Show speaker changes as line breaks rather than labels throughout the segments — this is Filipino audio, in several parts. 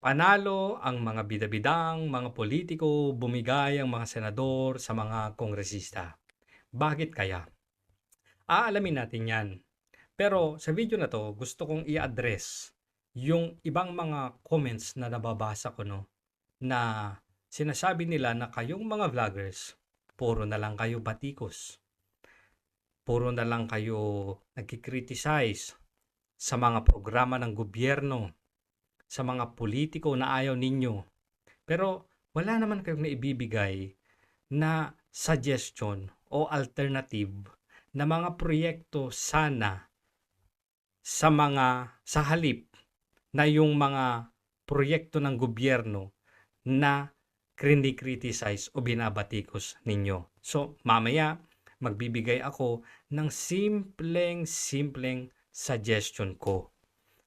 Panalo ang mga bida-bidang mga politiko, bumigay ang mga senador sa mga kongresista. Bakit kaya? Aalamin natin 'yan. Pero sa video na 'to, gusto kong i-address yung ibang mga comments na nababasa ko 'no, na sinasabi nila na kayong mga vloggers, puro na lang kayo batikos. Puro na lang kayo nagki-criticize sa mga programa ng gobyerno, sa mga politiko na ayaw ninyo. Pero wala naman kayong naibibigay na suggestion o alternative na mga proyekto sana sa halip na yung mga proyekto ng gobyerno na criticize o binabatikos ninyo. So, mamaya magbibigay ako ng simpleng suggestion ko.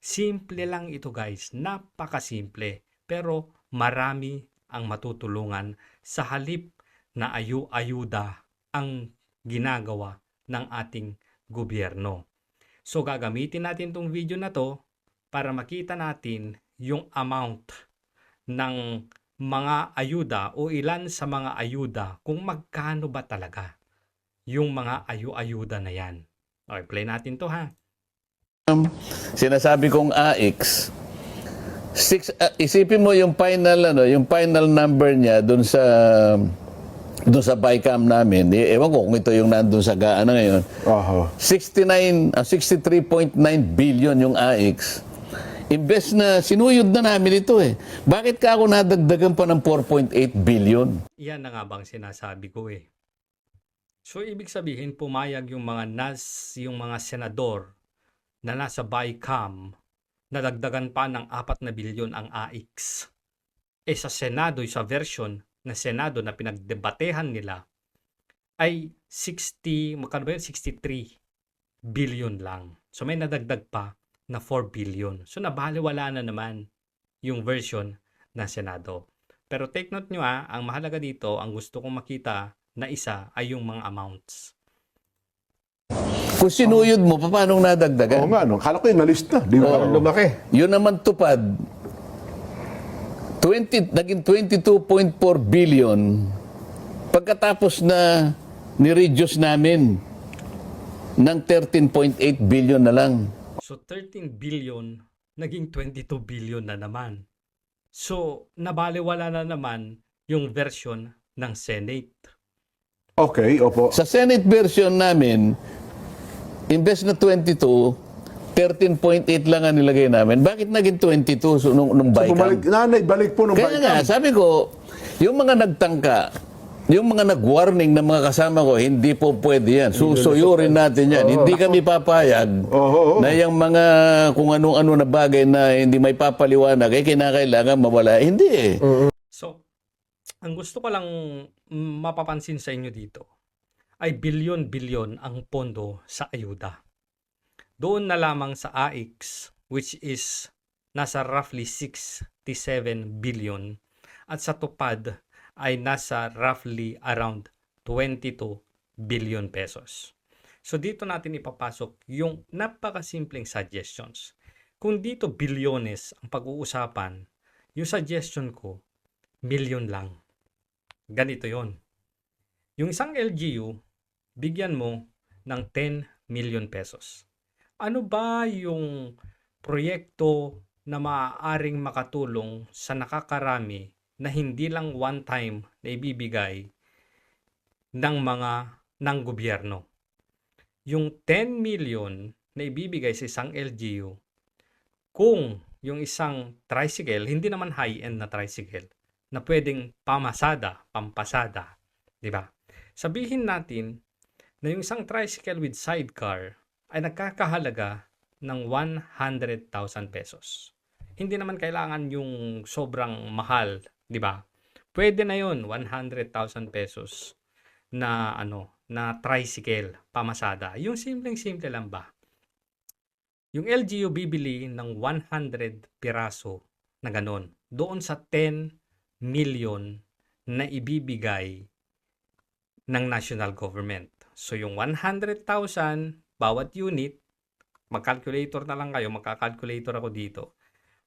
Simple lang ito guys, napakasimple, pero marami ang matutulungan sa halip na ayuda ang ginagawa ng ating gobyerno. So gagamitin natin tong video na to para makita natin yung amount ng mga ayuda o ilan sa mga ayuda kung magkano ba talaga yung mga ayuda na yan. Okay, play natin to ha.
Sinasabi kong AX, isipin mo yung final number niya doon sa BICAM namin. Ewan ko kung ito yung nandun sa gaana ngayon. 63.9 billion yung AX. Imbes na sinuyod na namin ito eh. Bakit ka ako nadagdagan pa ng 4.8 billion?
Yan na nga bang sinasabi ko eh. So ibig sabihin pumayag yung mga senador na nasa BICAM na dagdagan pa ng 4 na bilyon ang AX. Sa Senado, sa version na Senado na pinagdebatehan nila ay 63 billion lang. So may nadagdag pa na 4 billion. So nabaliwala na naman yung version na Senado. Pero take note nyo ang mahalaga dito, ang gusto kong makita na isa ay yung mga amounts.
Kung sinuyod mo, paano nadagdagan?
Oo nga, no? Kala ko yung na-list na. Di ba lumaki?
Yun naman tupad, naging 22.4 billion pagkatapos na ni-reduce namin ng 13.8 billion na lang.
So 13 billion, naging 22 billion na naman. So nabaliwala na naman yung version ng Senate.
Okay, opo.
Sa Senate version namin, imbes na 22, 13.8 lang ang nilagay namin. Bakit naging 22 nung BICAM?
Balik po nung
Kaya nga,
BICAM.
sabi ko, yung mga nagtangka, yung mga nag-warning ng mga kasama ko, hindi po pwede yan. Susuyurin natin yan. Hindi kami papayag na yung mga kung anong-ano na bagay na hindi may papaliwanag, kinakailangan mawala. Hindi eh.
So, ang gusto ko lang mapapansin sa inyo dito ay bilyon-bilyon ang pondo sa ayuda. Doon na lamang sa AX, which is nasa roughly 67 billion, at sa tupad ay nasa roughly around 22 billion pesos. So dito natin ipapasok yung napakasimpleng suggestions. Kung dito bilyones ang pag-uusapan, yung suggestion ko, milyon lang. Ganito yon. Yung isang LGU, bigyan mo ng 10 million pesos. Ano ba yung proyekto na maaaring makatulong sa nakakarami na hindi lang one time na ibibigay ng gobyerno? Yung 10 million na ibibigay sa isang LGU, kung yung isang tricycle, hindi naman high-end na tricycle, na pwedeng pampasada, di ba? Sabihin natin na yung isang tricycle with sidecar ay nagkakahalaga ng 100,000 pesos. Hindi naman kailangan yung sobrang mahal, di ba? Pwede na yun, 100,000 pesos na tricycle, pamasada. Yung simpleng-simple lang ba? Yung LGU bibili ng 100 piraso na ganon doon sa 10 million na ibibigay ng national government. So yung 100,000 bawat unit, mag-calculator na lang kayo, magka-calculator ako dito.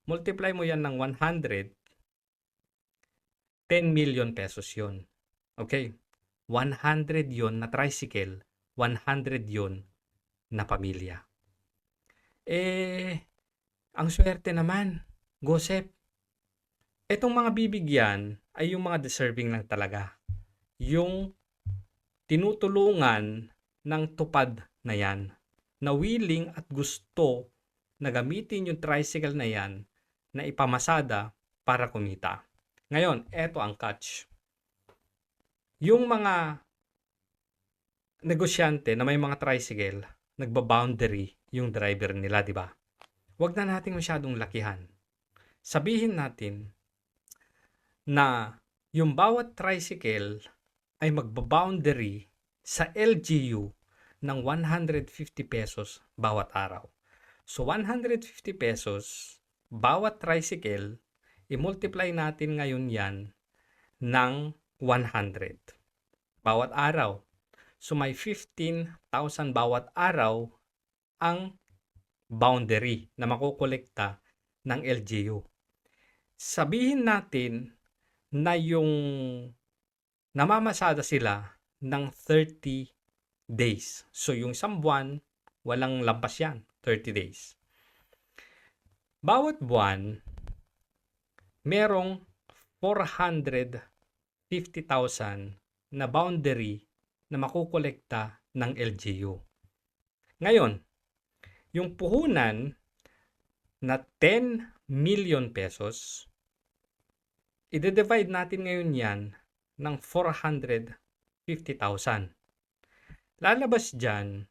multiply mo yan ng 100, 10 million pesos yun. Okay? 100 yon na tricycle, 100 yon na pamilya. Ang swerte naman, Gosep. Etong mga bibigyan ay yung mga deserving lang talaga. Yung tinutulungan ng tupad na yan, na willing at gusto na gamitin yung tricycle na yan na ipamasada para kumita. Ngayon, eto ang catch. Yung mga negosyante na may mga tricycle, nagba-boundary yung driver nila, di ba? Huwag na nating masyadong lakihan. Sabihin natin na yung bawat tricycle ay magba-boundary sa LGU ng 150 pesos bawat araw. So 150 pesos bawat tricycle, i-multiply natin ngayon yan ng 100 bawat araw. So may 15,000 bawat araw ang boundary na makukolekta ng LGU. Sabihin natin na yung namamasada sila ng 30 days. So yung isang buwan, walang lampas yan, 30 days. Bawat buwan, merong 450,000 na boundary na makukolekta ng LGU. Ngayon, yung puhunan na 10 million pesos, i-divide natin ngayon yan ng 450,000. Lalabas dyan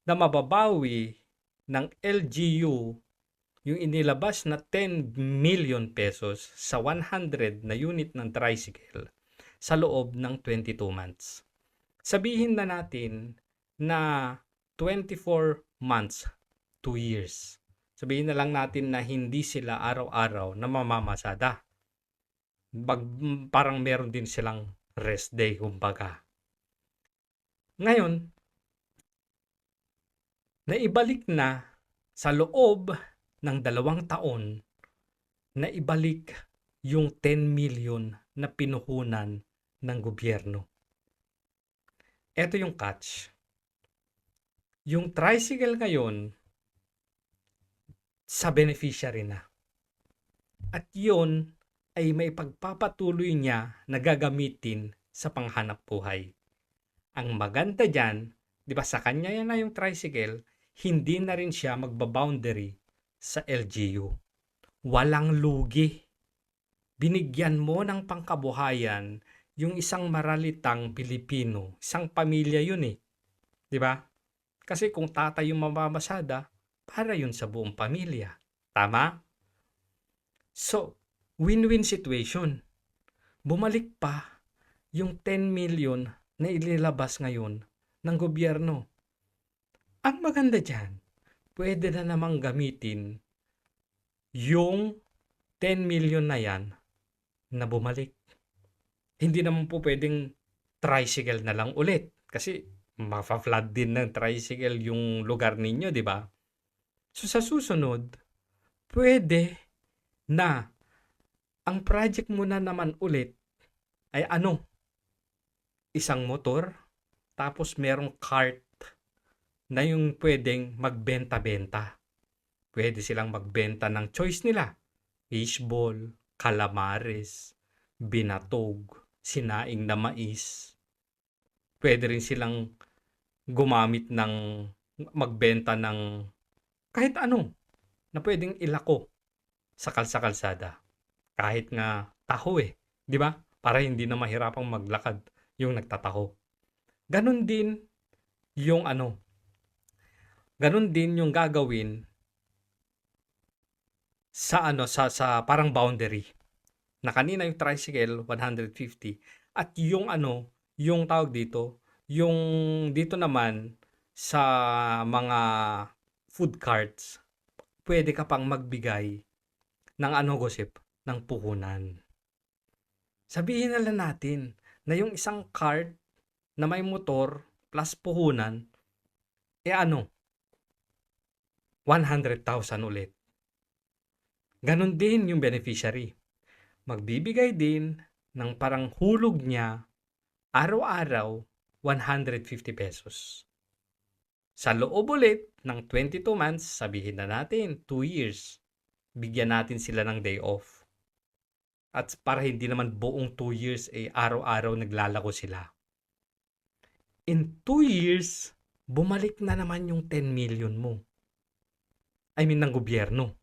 na mababawi ng LGU yung inilabas na 10 million pesos sa 100 na unit ng tricycle sa loob ng 22 months. Sabihin na natin na 24 months, 2 years. Sabihin na lang natin na hindi sila araw-araw na mamamasada. Parang meron din silang rest day, kumbaga. Ngayon, naibalik na sa loob ng 2 taon, naibalik yung 10 million na pinuhunan ng gobyerno. Ito yung catch. Yung tricycle ngayon, sa beneficiary na. At yun ay may pagpapatuloy niya na gagamitin sa panghanap buhay. Ang maganda dyan, di ba sa kanya yan na yung tricycle, hindi na rin siya magbaboundary sa LGU. Walang lugi. Binigyan mo ng pangkabuhayan yung isang maralitang Pilipino. Isang pamilya yun eh. Di ba? Kasi kung tatay yung mamamasada, para yun sa buong pamilya. Tama? So, win-win situation. Bumalik pa yung 10 million na ililabas ngayon ng gobyerno. Ang maganda dyan, pwede na namang gamitin yung 10 million na yan na bumalik. Hindi naman po pwedeng tricycle na lang ulit kasi mafa-flood din ng tricycle yung lugar ninyo, di ba? So sa susunod, pwede na ang project mo na naman ulit ay ano? Isang motor, tapos merong cart na yung pwedeng magbenta-benta. Pwede silang magbenta ng choice nila. Fishball, calamares, binatog, sinaing na mais. Pwede rin silang magbenta ng kahit ano na pwedeng ilako sa kalsada. Kahit nga taho di ba? Para hindi na mahirapang maglakad yung nagtataho. Ganon din yung gagawin sa sa parang boundary. Na kanina yung tricycle 150 at yung yung tawag dito, yung dito naman sa mga food carts, pwede ka pang magbigay ng Gosip, ng puhunan. Sabihin na lang natin na yung isang cart na may motor plus puhunan, 100,000 ulit. Ganon din yung beneficiary. Magbibigay din ng parang hulog niya araw-araw 150 pesos. Sa loob ulit ng 22 months, sabihin na natin 2 years, bigyan natin sila ng day off. At para hindi naman buong 2 years araw-araw naglalako sila. In 2 years, bumalik na naman yung 10 million mo. I mean, ng gobyerno.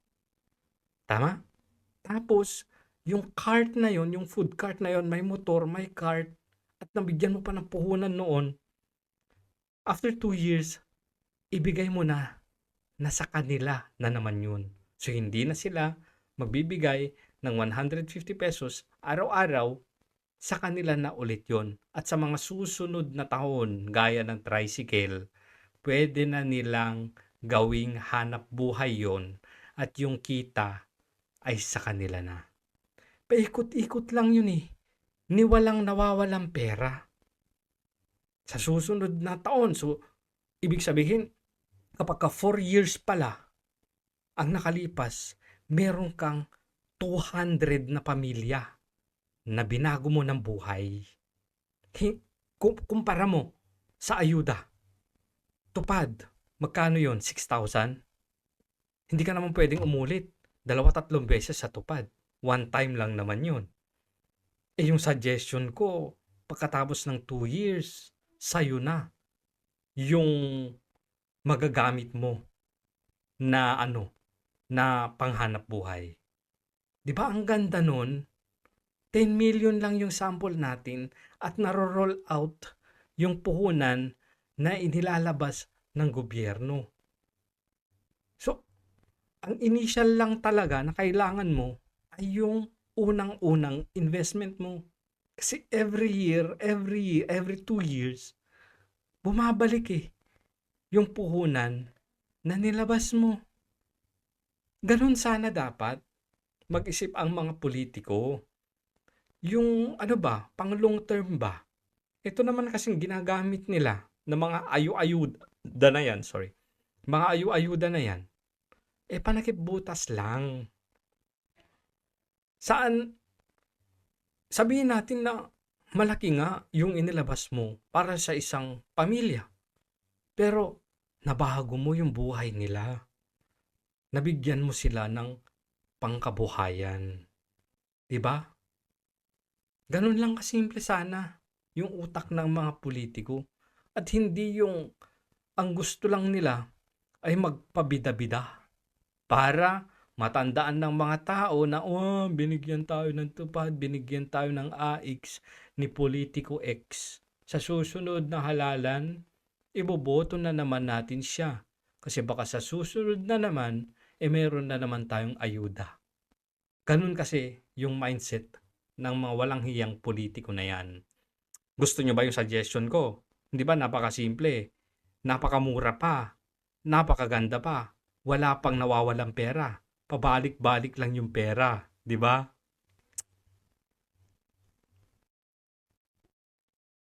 Tama? Tapos, yung cart na yon, yung food cart na yon, may motor, may cart, at nabigyan mo pa ng puhunan noon, after 2 years, ibigay mo na sa kanila na naman yun. So, hindi na sila magbibigay ng 150 pesos araw-araw, sa kanila na ulit yon. At sa mga susunod na taon, gaya ng tricycle, pwede na nilang gawing hanap buhay yon at yung kita ay sa kanila na. Paikot-ikot lang yun eh. Ni walang nawawalang pera. Sa susunod na taon, so ibig sabihin, kapag ka 4 years pala ang nakalipas, meron kang 200 na pamilya na binago mo ng buhay. Kumpara mo sa ayuda. Tupad, magkano yon? 6,000? Hindi ka naman pwedeng umulit 2-3 beses sa tupad. One time lang naman yun. Yung suggestion ko, pagkatapos ng 2 years, sa'yo na yung magagamit mo na na panghanap buhay. Di ba ang ganda nun? 10 million lang yung sample natin at naro-roll out yung puhunan na inilalabas ng gobyerno. So, ang initial lang talaga na kailangan mo ay yung unang-unang investment mo. Kasi every year, every 2 years, bumabalik yung puhunan na nilabas mo. Ganun sana dapat mag-isip ang mga politiko. Yung pang long term ba? Ito naman kasing ginagamit nila ng mga ayu-ayuda na yan, Mga ayu-ayuda na yan. Panakip butas lang. Sabihin natin na malaki nga yung inilabas mo para sa isang pamilya. Pero nabago mo yung buhay nila. Nabigyan mo sila ng pangkabuhayan. Diba? Ganun lang kasimple sana yung utak ng mga politiko. At hindi yung ang gusto lang nila ay magpabida-bida para matandaan ng mga tao na binigyan tayo ng tupad, binigyan tayo ng AX ni Politiko X. Sa susunod na halalan, iboboto na naman natin siya. Kasi baka sa susunod na naman, meron na naman tayong ayuda. Ganun kasi yung mindset ng mga walang hiyang politiko na yan. Gusto nyo ba yung suggestion ko? Hindi ba napakasimple? Napakamura pa. Napakaganda pa. Wala pang nawawalang pera. Pabalik-balik lang yung pera. Di ba?